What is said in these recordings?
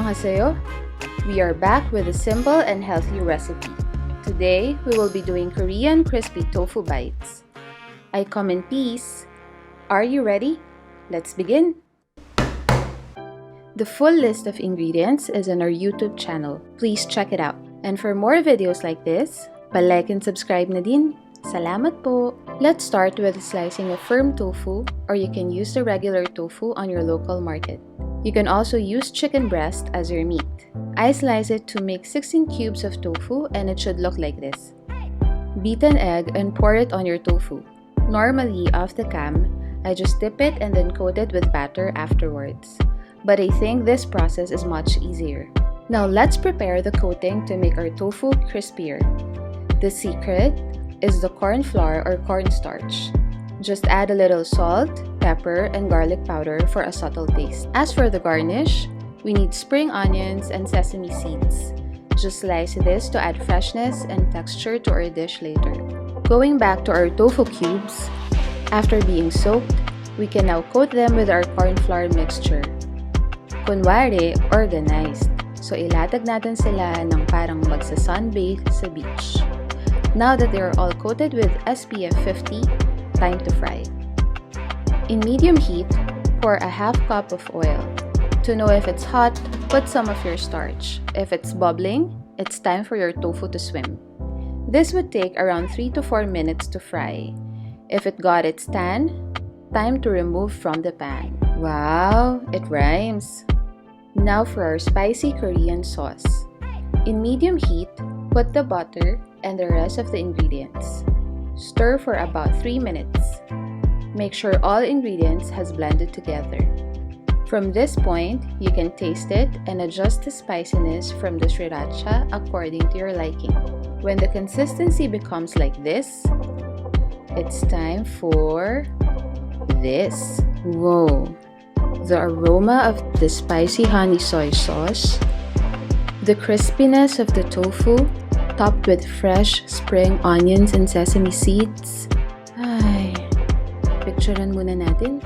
Annyeonghaseyo. We are back with a simple and healthy recipe. Today, we will be doing Korean crispy tofu bites. I come in peace. Are you ready? Let's begin. The full list of ingredients is on our YouTube channel. Please check it out. And for more videos like this, pa-like and subscribe na din. Salamat po! Let's start with slicing a firm tofu, or you can use the regular tofu on your local market. You can also use chicken breast as your meat. I slice it to make 16 cubes of tofu and it should look like this. Beat an egg and pour it on your tofu. Normally, off the cam, I just dip it and then coat it with batter afterwards. But I think this process is much easier. Now let's prepare the coating to make our tofu crispier. The secret is the cornflour or cornstarch. Just add a little salt, pepper, and garlic powder for a subtle taste. As for the garnish, we need spring onions and sesame seeds. Just slice this to add freshness and texture to our dish later. Going back to our tofu cubes, after being soaked, we can now coat them with our cornflour mixture. Kunwari, organized. So ilatag natin sila ng parang magsa-sunbathe sa beach. Now that they are all coated with SPF 50, time to fry. In medium heat, pour a half cup of oil. To know if it's hot, put some of your starch. If it's bubbling, it's time for your tofu to swim. This would take around 3 to 4 minutes to fry. If it got its tan, time to remove from the pan. Wow, it rhymes! Now for our spicy Korean sauce. In medium heat, put the butter and the rest of the ingredients. Stir for about 3 minutes. Make sure all ingredients has blended together. From this point, you can taste it and adjust the spiciness from the sriracha according to your liking. When the consistency becomes like this, it's time for this. Whoa! The aroma of the spicy honey soy sauce, the crispiness of the tofu, topped with fresh spring onions and sesame seeds. Ay, picturean muna natin.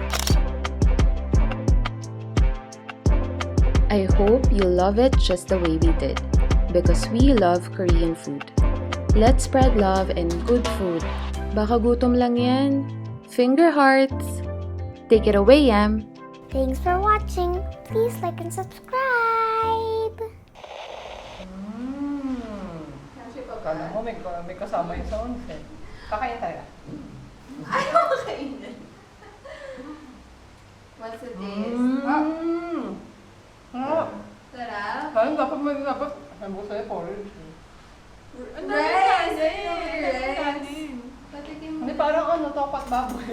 I hope you love it just the way we did, because we love Korean food. Let's spread love and good food. Baka gutom lang yan. Finger hearts. Take it away, Yam. Thanks for watching. Please like and subscribe. Kala mo, may kasama yung sa onset. Kakain tayo. Ayaw ko kainin. What's the taste? Sarap? Kaya dapat ang gusto niya porridge. Rice! Rice! Patikim mo. Hindi, parang topat baboy.